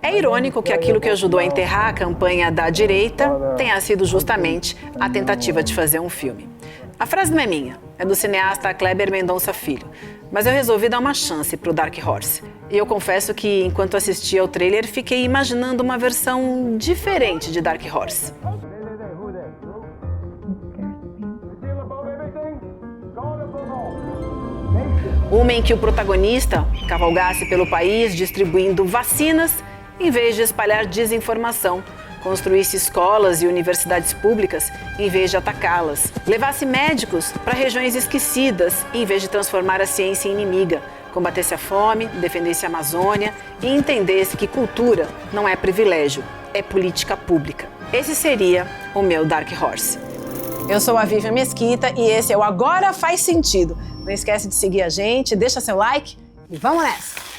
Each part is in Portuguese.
É irônico que aquilo que ajudou a enterrar a campanha da direita tenha sido justamente a tentativa de fazer um filme. A frase não é minha, é do cineasta Kleber Mendonça Filho, mas eu resolvi dar uma chance pro Dark Horse. E eu confesso que, enquanto assistia ao trailer, fiquei imaginando uma versão diferente de Dark Horse. Uma em que o protagonista cavalgasse pelo país distribuindo vacinas em vez de espalhar desinformação, construísse escolas e universidades públicas em vez de atacá-las, levasse médicos para regiões esquecidas em vez de transformar a ciência em inimiga, combatesse a fome, defendesse a Amazônia e entendesse que cultura não é privilégio, é política pública. Esse seria o meu Dark Horse. Eu sou a Vivian Mesquita e esse é o Agora Faz Sentido. Não esquece de seguir a gente, deixa seu like e vamos nessa!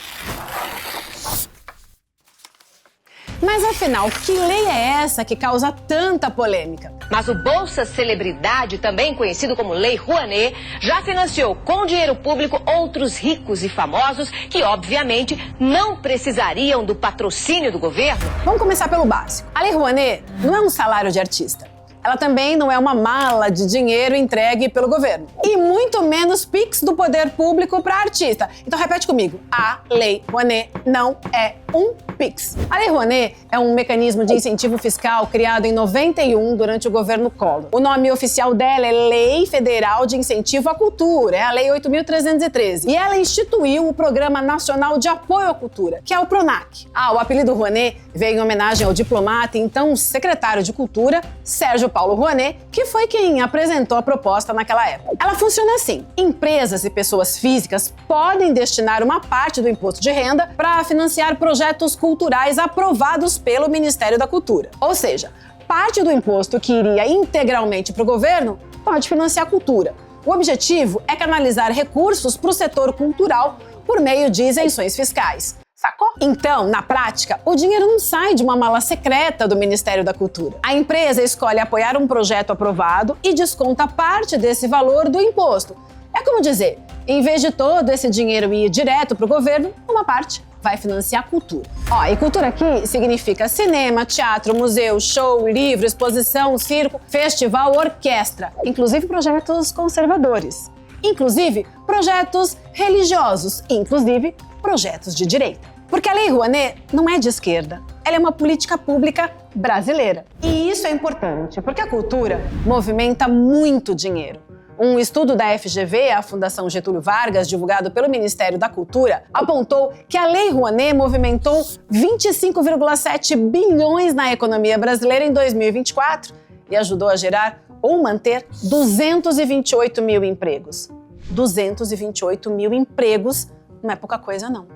Mas afinal, que lei é essa que causa tanta polêmica? Mas o Bolsa Celebridade, também conhecido como Lei Rouanet, já financiou com dinheiro público outros ricos e famosos que, obviamente, não precisariam do patrocínio do governo. Vamos começar pelo básico. A Lei Rouanet não é um salário de artista. Ela também não é uma mala de dinheiro entregue pelo governo. E muito menos Pix do poder público para artista. Então repete comigo. A Lei Rouanet não é um Pix. A Lei Rouanet é um mecanismo de incentivo fiscal criado em 91 durante o governo Collor. O nome oficial dela é Lei Federal de Incentivo à Cultura, é a Lei 8.313. E ela instituiu o Programa Nacional de Apoio à Cultura, que é o PRONAC. O apelido Rouanet veio em homenagem ao diplomata e então secretário de Cultura, Sérgio Paulo Rouanet, que foi quem apresentou a proposta naquela época. Ela funciona assim: empresas e pessoas físicas podem destinar uma parte do imposto de renda para financiar projetos culturais aprovados pelo Ministério da Cultura. Ou seja, parte do imposto que iria integralmente para o governo pode financiar a cultura. O objetivo é canalizar recursos para o setor cultural por meio de isenções fiscais. Sacou? Então, na prática, o dinheiro não sai de uma mala secreta do Ministério da Cultura. A empresa escolhe apoiar um projeto aprovado e desconta parte desse valor do imposto. É como dizer, em vez de todo esse dinheiro ir direto para o governo, uma parte vai financiar a cultura. E cultura aqui significa cinema, teatro, museu, show, livro, exposição, circo, festival, orquestra, inclusive projetos conservadores, inclusive projetos religiosos, inclusive projetos de direita. Porque a Lei Rouanet não é de esquerda, ela é uma política pública brasileira. E isso é importante, porque a cultura movimenta muito dinheiro. Um estudo da FGV, a Fundação Getúlio Vargas, divulgado pelo Ministério da Cultura, apontou que a Lei Rouanet movimentou 25,7 bilhões na economia brasileira em 2024 e ajudou a gerar ou manter 228 mil empregos. 228 mil empregos não é pouca coisa, não.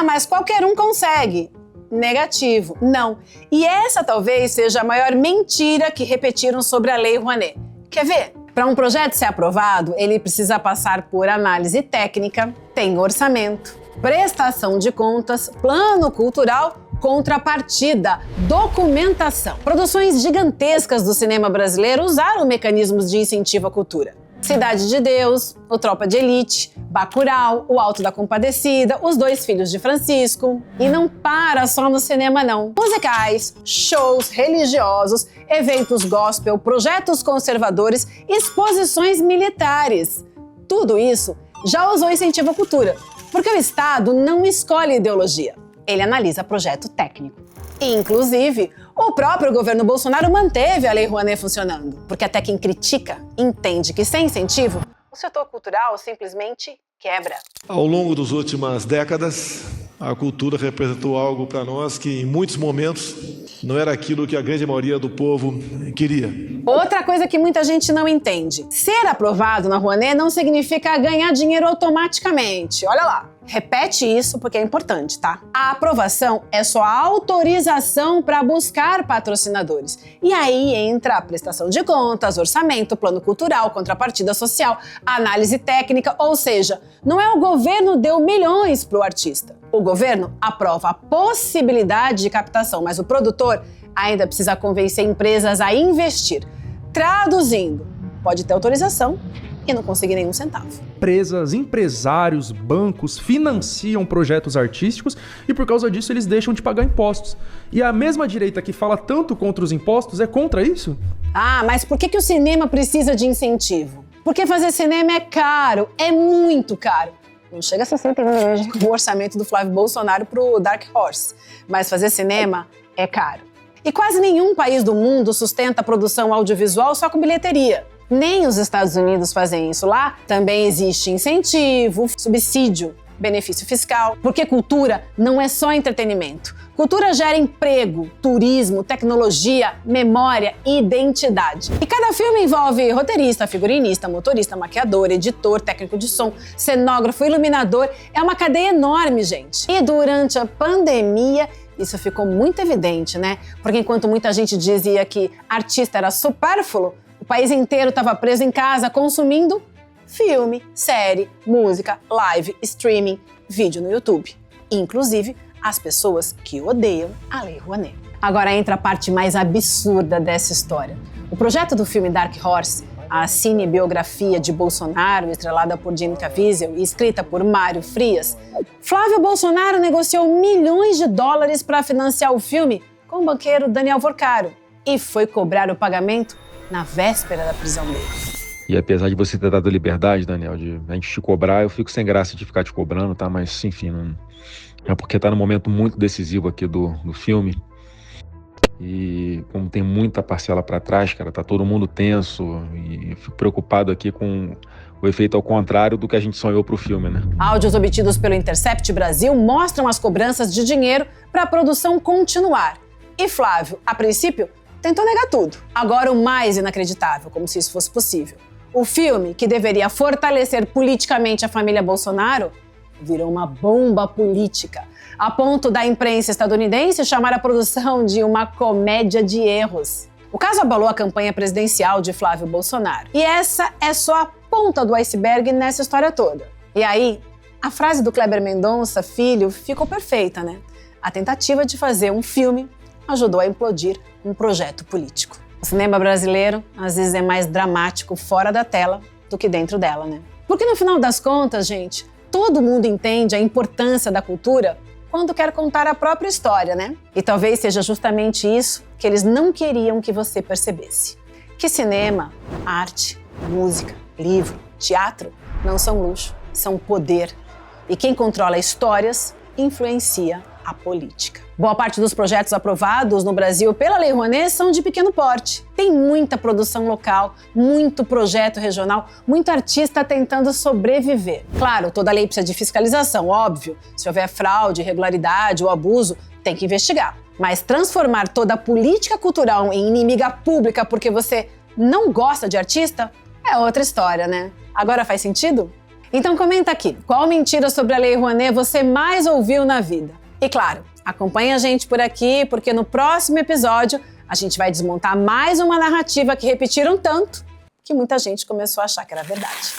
Mas qualquer um consegue. Negativo, não. E essa talvez seja a maior mentira que repetiram sobre a Lei Rouanet. Quer ver? Para um projeto ser aprovado, ele precisa passar por análise técnica, tem orçamento, prestação de contas, plano cultural, contrapartida, documentação. Produções gigantescas do cinema brasileiro usaram mecanismos de incentivo à cultura. Cidade de Deus, o Tropa de Elite, Bacurau, o Alto da Compadecida, Os Dois Filhos de Francisco. E não para só no cinema, não. Musicais, shows religiosos, eventos gospel, projetos conservadores, exposições militares. Tudo isso já usou incentivo à cultura, porque o Estado não escolhe ideologia, ele analisa projeto técnico. Inclusive, o próprio governo Bolsonaro manteve a Lei Rouanet funcionando, porque até quem critica entende que sem incentivo, o setor cultural simplesmente quebra. Ao longo das últimas décadas, a cultura representou algo para nós que, em muitos momentos, não era aquilo que a grande maioria do povo queria. Outra coisa que muita gente não entende: ser aprovado na Rouanet não significa ganhar dinheiro automaticamente. Olha lá. Repete isso porque é importante, tá? A aprovação é só a autorização para buscar patrocinadores. E aí entra a prestação de contas, orçamento, plano cultural, contrapartida social, análise técnica, ou seja, não é o governo deu milhões para o artista. O governo aprova a possibilidade de captação, mas o produtor ainda precisa convencer empresas a investir. Traduzindo, pode ter autorização, e não conseguir nenhum centavo. Empresas, empresários, bancos financiam projetos artísticos e por causa disso eles deixam de pagar impostos. E a mesma direita que fala tanto contra os impostos é contra isso? Ah, mas por que o cinema precisa de incentivo? Porque fazer cinema é caro, é muito caro. Não chega a 60 milhões o orçamento do Flávio Bolsonaro pro Dark Horse, mas fazer cinema é caro. E quase nenhum país do mundo sustenta a produção audiovisual só com bilheteria. Nem os Estados Unidos fazem isso. Lá também existe incentivo, subsídio, benefício fiscal, porque cultura não é só entretenimento. Cultura gera emprego, turismo, tecnologia, memória e identidade. E cada filme envolve roteirista, figurinista, motorista, maquiador, editor, técnico de som, cenógrafo, iluminador. É uma cadeia enorme, gente. E durante a pandemia, isso ficou muito evidente, né? Porque enquanto muita gente dizia que artista era supérfluo, o país inteiro estava preso em casa consumindo filme, série, música, live, streaming, vídeo no YouTube. Inclusive, as pessoas que odeiam a Lei Rouanet. Agora entra a parte mais absurda dessa história. O projeto do filme Dark Horse, a cinebiografia de Bolsonaro, estrelada por Jim Caviezel e escrita por Mário Frias, Flávio Bolsonaro negociou milhões de dólares para financiar o filme com o banqueiro Daniel Vorcaro e foi cobrar o pagamento na véspera da prisão dele. E apesar de você ter dado liberdade, Daniel, de a gente te cobrar, eu fico sem graça de ficar te cobrando, tá? Mas, enfim, não... é porque tá num momento muito decisivo aqui do filme. E como tem muita parcela pra trás, cara, tá todo mundo tenso. E eu fico preocupado aqui com o efeito ao contrário do que a gente sonhou pro filme, né? Áudios obtidos pelo Intercept Brasil mostram as cobranças de dinheiro para a produção continuar. E Flávio, a princípio, tentou negar tudo. Agora o mais inacreditável, como se isso fosse possível. O filme, que deveria fortalecer politicamente a família Bolsonaro, virou uma bomba política, a ponto da imprensa estadunidense chamar a produção de uma comédia de erros. O caso abalou a campanha presidencial de Flávio Bolsonaro. E essa é só a ponta do iceberg nessa história toda. E aí, a frase do Kleber Mendonça, filho, ficou perfeita, né? A tentativa de fazer um filme ajudou a implodir um projeto político. O cinema brasileiro, às vezes, é mais dramático fora da tela do que dentro dela, né? Porque no final das contas, gente, todo mundo entende a importância da cultura quando quer contar a própria história, né? E talvez seja justamente isso que eles não queriam que você percebesse. Que cinema, arte, música, livro, teatro não são luxo, são poder. E quem controla histórias influencia a política. Boa parte dos projetos aprovados no Brasil pela Lei Rouanet são de pequeno porte. Tem muita produção local, muito projeto regional, muito artista tentando sobreviver. Claro, toda lei precisa de fiscalização, óbvio. Se houver fraude, irregularidade ou abuso, tem que investigar. Mas transformar toda a política cultural em inimiga pública porque você não gosta de artista é outra história, né? Agora faz sentido? Então comenta aqui, qual mentira sobre a Lei Rouanet você mais ouviu na vida? E claro, acompanha a gente por aqui, porque no próximo episódio a gente vai desmontar mais uma narrativa que repetiram tanto que muita gente começou a achar que era verdade.